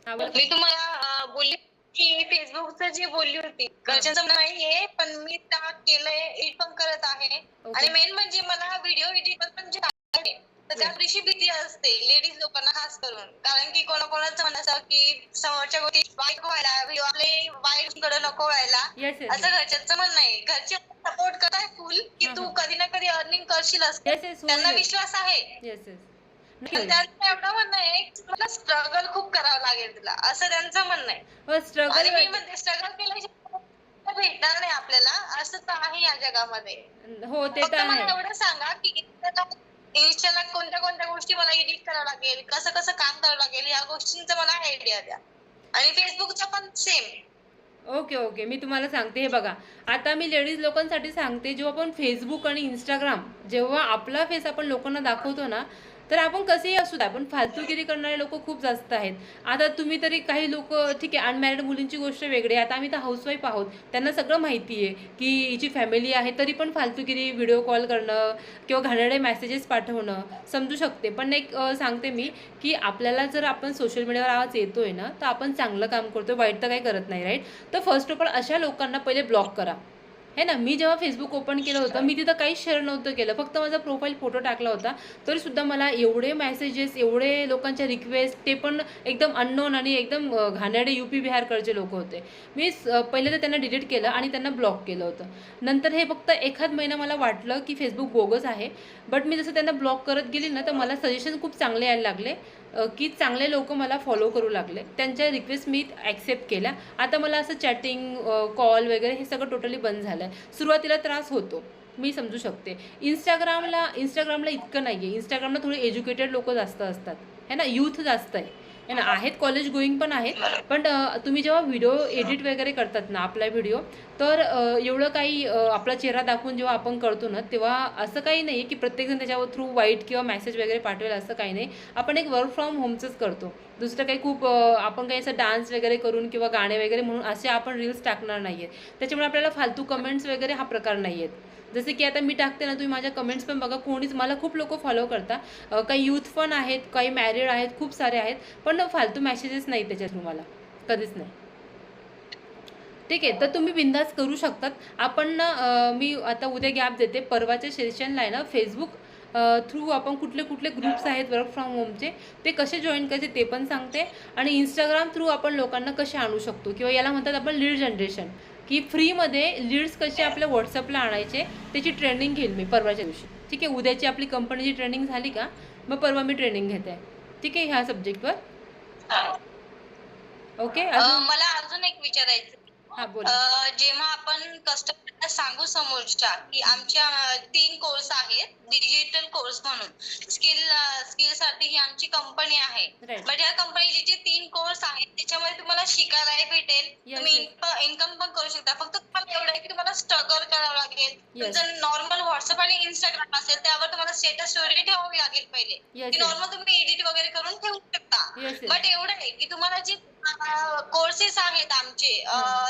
हा, बोला. मी तुम्हाला बोलली की फेसबुकचं जे बोलली होती, घरच्यांचं नाहीये, पण मी त्या केलंय, एडिट पण करत आहे. आणि मेन म्हणजे मला व्हिडिओ एडिट पण जे आहे तर त्या दिवशी भीती असते लेडीज लोकांना खास करून, कारण की कोणाकोणाचं म्हणायचं की समोरच्या गोष्टी वाईट व्हायला, व्हिडिओ आपले वाईटकडे नको व्हायला, असं घरच्यांचं म्हणणं आहे. घरचे सपोर्ट करताय फुल की तू कधी ना कधी अर्निंग करशील, त्यांना विश्वास आहे. त्यांचं एवढं म्हणणं आहे की तुला स्ट्रगल खूप करावं लागेल तुला, असं त्यांचं म्हणणं आहे. आणि मी म्हणते स्ट्रगल केल्याशिवाय भेटणार नाही आपल्याला, असं तर आहे या जगामध्ये. हो, ते तर मला आहे. एवढं सांगा की इन्स्टाला कोणत्या कोणत्या गोष्टी मला एडिट करावं लागेल, कसं कसं काम करावं लागेल, या गोष्टींचं मला आयडिया द्या. आणि फेसबुकचं पण सेम. Okay, okay. मी तुम्हाला सांगते हे बघा, आता मी लेडीज लोकांसाठी सांगते, जेव्हा आपण Facebook आणि Instagram जेव्हा आपला फेस आपण लोकांना दाखवतो ना, तर आपण कसेही असू द्या, पण फालतूगिरी करणारे लोकं खूप जास्त आहेत. आता तुम्ही तरी काही लोकं ठीक आहे, अनमॅरिड मुलींची गोष्ट वेगळी आहे. आता आम्ही तर हाऊसवाईफ आहोत. त्यांना सगळं माहिती आहे, की हिची फॅमिली आहे, तरी पण फालतूगिरी व्हिडिओ कॉल करणं किंवा घाणेरडे मेसेजेस पाठवणं समजू शकते. पण एक सांगते मी, की आपल्याला जर आपण सोशल मीडियावर आज येतोय ना, तर आपण चांगलं काम करतोय, वाईट तर काही करत नाही, राईट? तर फर्स्ट ऑफ ऑल अशा लोकांना पहिले ब्लॉक करा. है ना, मी जेव्हा फेसबुक ओपन केलं होतं, मी तिथं काहीच शेअर नव्हतं केलं, फक्त माझा प्रोफाईल फोटो टाकला होता. तरीसुद्धा मला एवढे मेसेजेस, एवढे लोकांच्या रिक्वेस्ट, ते पण एकदम अननोन आणि एकदम घाणेरडे UP बिहारकडचे लोक होते. मी पहिले तर त्यांना डिलीट केलं आणि त्यांना ब्लॉक केलं होतं. नंतर हे फक्त एखाद महिना मला वाटलं की फेसबुक बोगस आहे, बट मी जसं त्यांना ब्लॉक करत गेली ना, तर मला सजेशन खूप चांगले यायला लागले, की चांगले लोक मला फॉलो करू लागले. त्यांच्या रिक्वेस्ट मी ॲक्सेप्ट केल्या. आता मला असं चॅटिंग, कॉल वगैरे हे सगळं टोटली बंद झालं आहे. सुरुवातीला त्रास होतो, मी समजू शकते. इंस्टाग्रामला इतकं नाही आहे. इंस्टाग्रामला थोडी एज्युकेटेड लोकं जास्त असतात, है ना, यूथ जास्त आहे, है ना. आहेत कॉलेज गोईंग पण आहेत, पण तुम्ही जेव्हा व्हिडिओ एडिट वगैरे करतात ना आपला व्हिडिओ, तर एवढं काही आपला चेहरा दाखवून जेव्हा आपण करतो ना, तेव्हा असं काही नाही आहे की प्रत्येकजण त्याच्यावर थ्रू वाईट किंवा मेसेज वगैरे पाठवेल, असं काही नाही. आपण एक वर्क फ्रॉम होमचंच करतो. दुसरं काही खूप आपण काही असं डान्स वगैरे करून किंवा गाणे वगैरे म्हणून असे आपण रील्स टाकणार नाही आहेत. त्याच्यामुळे आपल्याला फालतू कमेंट्स वगैरे हा प्रकार नाही आहेत. जसे की आता मी टाकते ना, तुम्ही माझ्या कमेंट्स पण बघा, कोणीच मला खूप लोकं फॉलो करतात. काही यूथ पण आहेत, काही मॅरिड आहेत, खूप सारे आहेत, पण फालतू मेसेजेस नाही त्याच्यात तुम्हाला, कधीच नाही. ठीक आहे, तर तुम्ही बिंदास करू शकतात. आपण ना मी आता उद्या गॅप देते, परवाच्या सेशनला आहे ना फेसबुक थ्रू आपण कुठले कुठले ग्रुप्स आहेत वर्क फ्रॉम होमचे, ते कसे जॉईन करायचे ते पण सांगते. आणि इंस्टाग्राम थ्रू आपण लोकांना कसे आणू शकतो, किंवा याला म्हणतात आपण लीड जनरेशन, की फ्रीमध्ये लीड्स कसे आपल्या व्हॉट्सअपला आणायचे, त्याची ट्रेनिंग घेईल मी परवाच्या दिवशी. ठीक आहे, उद्याची आपली कंपनीची ट्रेनिंग झाली का, मग परवा मी ट्रेनिंग घेते. ठीक आहे, ह्या सब्जेक्टवर. ओके, अजून. मला अजून एक विचारायचं, हां, बोला. जेव्हा आपण कस्टमरला सांगू समोरच्या की आमच्या 3 कोर्स आहेत, डिजिटल कोर्स म्हणून स्किल साठी ही आमची कंपनी आहे, राईट. बट या कंपनीचे जे 3 कोर्स आहेत त्याच्यामध्ये तुम्हाला शिकायला भेटेल, Yes, तुम्ही yes. इन्कम पण करू शकता. फक्त तुम्हाला एवढं आहे की तुम्हाला स्ट्रगल करावं लागेल. Yes. तुमचं नॉर्मल व्हॉट्सअप आणि इंस्टाग्राम असेल त्यावर तुम्हाला स्टेटस स्टोरी ठेवावी लागेल पहिले, Yes, की yes. नॉर्मल तुम्ही एडिट वगैरे करून ठेवू शकता. Yes, yes. बट एवढं आहे की तुम्हाला जे कोर्सेस आहेत आमचे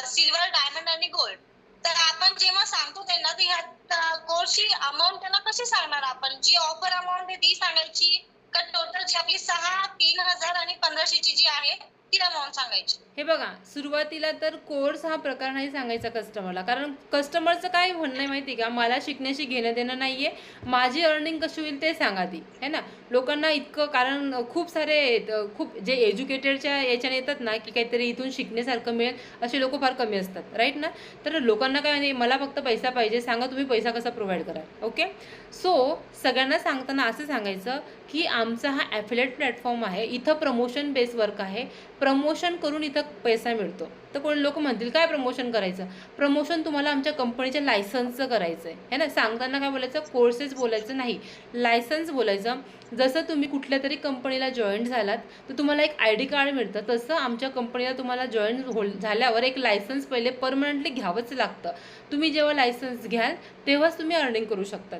सिल्वर, डायमंड आणि गोल्ड, तर आपण जेव्हा सांगतो त्यांना, तर ह्या कोर्सची अमाऊंट त्यांना कशी सांगणार आपण? जी ऑफर अमाऊंट आहे ती सांगायची का टोटल जी आपली 6, 3,000 आणि 1,500ची जी आहे ती अमाऊंट सांगायची? हे बघा, सुरुवातीला तर कोर्स हा प्रकार नाही सांगायचा कस्टमरला, कारण कस्टमरचं काय म्हणणं आहे माहिती आहे का, मला शिकण्याशी घेणं देणं नाही आहे, माझी अर्निंग कशी होईल ते सांगा ती, है ना. लोकांना इतकं, कारण खूप सारे खूप जे एज्युकेटेडच्या याच्याने येतात ना, की काहीतरी इथून शिकण्यासारखं मिळेल, असे लोक फार कमी असतात, राईट ना. तर लोकांना काय नाही, मला फक्त पैसा पाहिजे, सांगा तुम्ही पैसा कसा प्रोव्हाइड कराल. ओके, सो सगळ्यांना सांगताना असं सांगायचं की आमचा हा ॲफिलेट प्लॅटफॉर्म आहे, इथं प्रमोशन बेस वर्क आहे, प्रमोशन करून इथं पैसा मिळतो. तर कोणी लोक म्हणतील काय प्रमोशन करायचं, प्रमोशन तुम्हाला आमच्या कंपनीच्या लायसन्सचं करायचं आहे ना. सांगताना काय बोलायचं, कोर्सेस बोलायचं नाही, लायसन्स बोलायचं. जसं तुम्ही कुठल्या तरी कंपनीला जॉईन झालात तर तुम्हाला एक ID कार्ड मिळतं, तसं आमच्या कंपनीला तुम्हाला जॉईन झाल्यावर एक लायसन्स पहिले परमनंटली घ्यावंच लागतं. तुम्ही जेव्हा लायसन्स घ्याल तेव्हाच तुम्ही अर्निंग करू शकतात.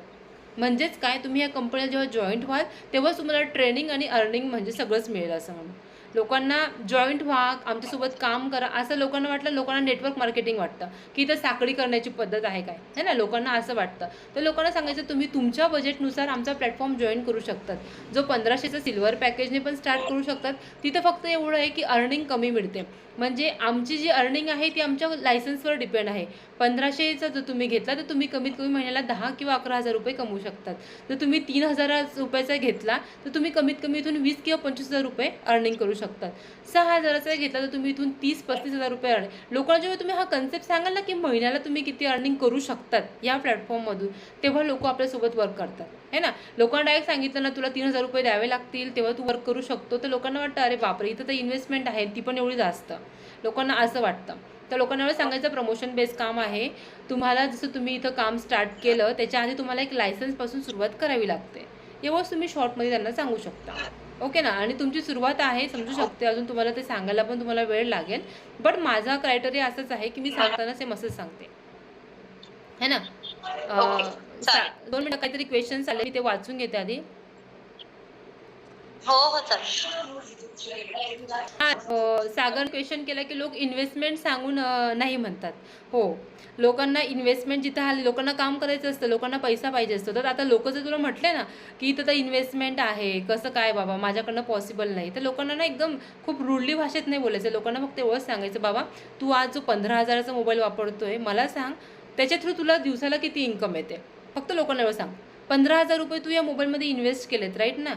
म्हणजेच काय, तुम्ही या कंपनीला जेव्हा जॉईंट व्हाल तेव्हाच तुम्हाला ट्रेनिंग आणि अर्निंग म्हणजे सगळंच मिळेल असं म्हणून. लोकांना जॉईंट व्हा, आमच्यासोबत काम करा, असं लोकांना वाटलं, लोकांना नेटवर्क मार्केटिंग वाटतं की इथं साखळी करण्याची पद्धत आहे काय, है ना, लोकांना असं वाटतं. तर लोकांना सांगायचं तुम्ही तुमच्या बजेटनुसार आमचा प्लॅटफॉर्म जॉईन करू शकतात. जो 1500चा सिल्वर पॅकेजने पण स्टार्ट करू शकतात. तिथं फक्त एवढं आहे की अर्निंग कमी मिळते, म्हणजे आमची जी अर्निंग आहे ती आमच्या लायसन्सवर डिपेंड आहे. 1500चा जर तुम्ही घेतला तर तुम्ही कमीत कमी महिन्याला 10 किंवा 11,000 रुपये कमवू शकतात. जर तुम्ही 3,000 रुपयाचा घेतला तर तुम्ही कमीत कमी इथून 20 किंवा 25,000 रुपये अर्निंग करू शकतात. 6,000चा घेतला तर तुम्ही इथून 30-35,000 रुपये अर्निंग. लोकांना जेव्हा तुम्ही हा कन्सेप्ट सांगाल ना की महिन्याला तुम्ही किती अर्निंग करू शकतात या प्लॅटफॉर्ममधून, तेव्हा लोक आपल्यासोबत वर्क करतात, है ना. लोकांना डायरेक्ट सांगितलं ना तुला 3,000 रुपये द्यावे लागतील तेव्हा तू वर्क करू शकतो, तर लोकांना वाटतं अरे बापरे, इथं तर इन्व्हेस्टमेंट आहे ती पण एवढी जास्त, लोकांना असं वाटतं. तर लोकांना एवढं सांगायचं प्रमोशन बेस काम आहे. तुम्हाला जसं तुम्ही इथं काम स्टार्ट केलं त्याच्या आधी तुम्हाला एक लायसन्सपासून सुरुवात करावी लागते. एवढंच तुम्ही शॉर्टमध्ये त्यांना सांगू शकता. ओके ना. आणि तुमची सुरुवात आहे, समजू शकते. अजून तुम्हाला ते सांगायला पण तुम्हाला वेळ लागेल. बट माझा क्रायटेरिया असाच आहे की मी सांगताना सेम असंच सांगते, है ना. ओके, चालेल. 2 मिनिटं, काहीतरी क्वेश्चन्स आले, मी ते वाचून घेते आधी. हो हो चालेल. सागर क्वेश्चन केला की लोक इन्व्हेस्टमेंट सांगून नाही म्हणतात. हो, लोकांना इन्व्हेस्टमेंट जिथं आली, लोकांना काम करायचं असतं, लोकांना पैसा पाहिजे असतो. तर आता लोक जर तुला म्हटले ना की इथं तर इन्व्हेस्टमेंट आहे, कसं काय बाबा, माझ्याकडनं पॉसिबल नाही, तर लोकांना ना एकदम खूप रूडली भाषेत नाही बोलायचं. लोकांना फक्त एवढंच सांगायचं, बाबा तू आज जो 15,000चा मोबाईल वापरतोय, मला सांग त्याच्या थ्रू तुला दिवसाला किती इन्कम येते. फक्त लोकांना एवढं सांग. 15,000 रुपये तू या मोबाईलमध्ये इन्व्हेस्ट केलेत, राईट ना.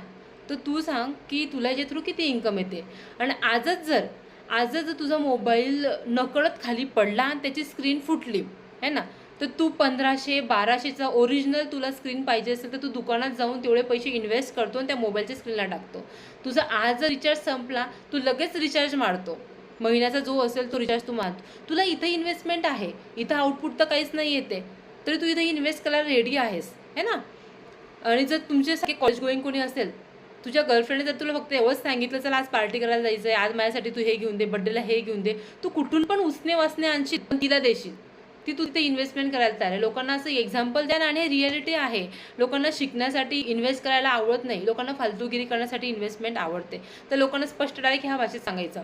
तर तू सांग की तुला याच्या थ्रू किती इन्कम येते. आणि आजच जर तुझा मोबाईल नकळत खाली पडला आणि त्याची स्क्रीन फुटली, है ना, तर तू 1,500-1,200चा ओरिजिनल तुला स्क्रीन पाहिजे असेल तर तू दुकानात जाऊन तेवढे पैसे इन्व्हेस्ट करतो आणि त्या मोबाईलच्या स्क्रीनला टाकतो. तुझा आज जर रिचार्ज संपला, तू लगेच रिचार्ज मारतो. महिन्याचा जो असेल तो रिचार्ज तू मारतो. तुला इथं इन्व्हेस्टमेंट आहे, इथं आउटपुट तर काहीच नाही येते, तरी तू इथं इन्व्हेस्ट करायला रेडी आहेस, है ना. आणि जर तुमच्यासारखे कॉलेज गोईंग कोणी असेल, तुझ्या गर्लफ्रेंडने जर तुला फक्त एवढंच सांगितलं, चला आज पार्टी करायला जायचं आहे, आज माझ्यासाठी तू हे घेऊन दे, बड्डेला हे घेऊन दे, तू कुठून पण उसने वासने आणशील पण तिला देशील. ती तू तिथे इन्व्हेस्टमेंट करायला तयार आहे. लोकांना असं एक्झाम्पल द्या ना. आणि हे रिॲलिटी आहे. लोकांना शिकण्यासाठी इन्व्हेस्ट करायला आवडत नाही, लोकांना फालतूगिरी करण्यासाठी इन्व्हेस्टमेंट आवडते. तर लोकांना स्पष्ट डायरेक्ट ह्या भाषेत सांगायचं,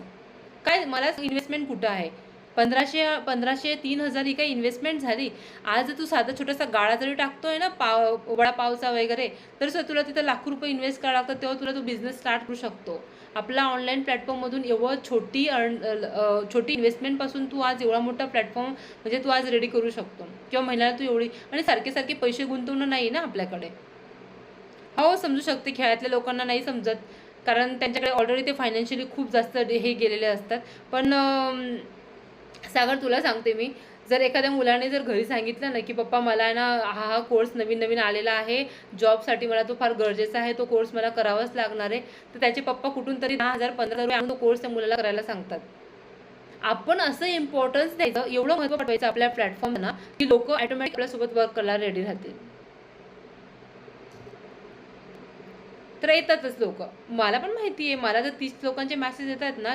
काय मला इन्व्हेस्टमेंट कुठं आहे. 1,500 3,000 ही काही इन्व्हेस्टमेंट झाली. आज तू साधा छोटासा गाळा जरी टाकतोय ना, वडापावचा वगैरे, तर सर तुला तिथं लाखो रुपये इन्व्हेस्ट करावं लागतं, तेव्हा तुला तो बिझनेस स्टार्ट करू शकतो. आपला ऑनलाईन प्लॅटफॉर्ममधून एवढं छोटी इन्व्हेस्टमेंटपासून तू आज एवढा मोठा प्लॅटफॉर्म म्हणजे तू आज रेडी करू शकतो. किंवा महिन्याला तू एवढी, आणि सारखे पैसे गुंतवणं नाही ना आपल्याकडे. हो, समजू शकते. खेळातल्या लोकांना नाही समजत, कारण त्यांच्याकडे ऑलरेडी ते फायनान्शियली खूप जास्त हे गेलेले असतात. पण सागर, तुला सांगते मी, जर एखाद्या मुलाने जर घरी सांगितलं ना की पप्पा मला ना हा कोर्स नवीन आलेला आहे, जॉबसाठी मला तो फार गरजेचा आहे, तो कोर्स मला करावाच लागणार आहे, तर त्याचे पप्पा कुठून तरी 10,000 15,000 आणून तो कोर्स त्या मुलाला करायला सांगतात. आपण असं इम्पॉर्टन्स द्यायचं, एवढं महत्त्व पाठवायचं आपल्या प्लॅटफॉर्मला की लोक ऑटोमॅटिक आपल्यासोबत वर्क करायला रेडी राहतील. तर येतातच लोक. मला पण माहिती आहे, मला जर 30 लोकांचे मेसेज येतात ना,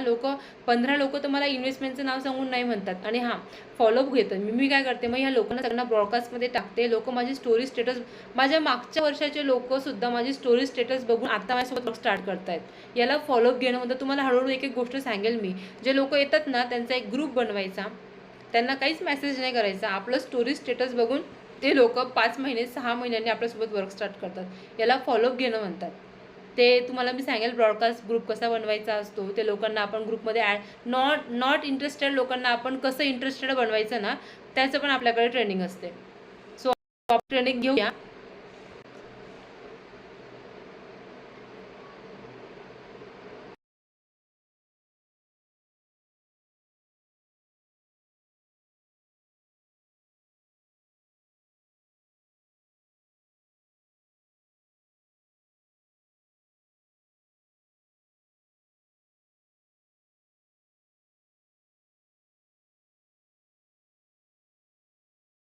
15 लोक तर मला इन्व्हेस्टमेंटचं नाव सांगून नाही म्हणतात. आणि हां, फॉलोअप घेतं मी काय करते, मग ह्या लोकांना सगळ्यांना ब्रॉडकास्टमध्ये टाकते. लोक माझी स्टोरी स्टेटस, माझ्या मागच्या वर्षाचे लोकसुद्धा माझी स्टोरी स्टेटस बघून आता माझ्यासोबत स्टार्ट करतायत. याला फॉलोअप घेणं म्हणतं. तुम्हाला हळूहळू एक गोष्ट सांगेल मी. जे लोक येतात ना, त्यांचा एक ग्रुप बनवायचा, त्यांना काहीच मेसेज नाही करायचा, आपलं स्टोरी स्टेटस बघून ते लोक 5 महिने 6 महिन्यांनी आपल्यासोबत वर्क स्टार्ट करतात. याला फॉलोअप घेणं म्हणतात. ते तुम्हाला मी सांगेल ब्रॉडकास्ट ग्रुप कसा बनवायचा असतो, ते लोकांना आपण ग्रुपमध्ये नॉट इंटरेस्टेड लोकांना आपण कसं इंटरेस्टेड बनवायचं ना, त्याचं पण आपल्याकडे ट्रेनिंग असते. सो ट्रेनिंग घेऊया.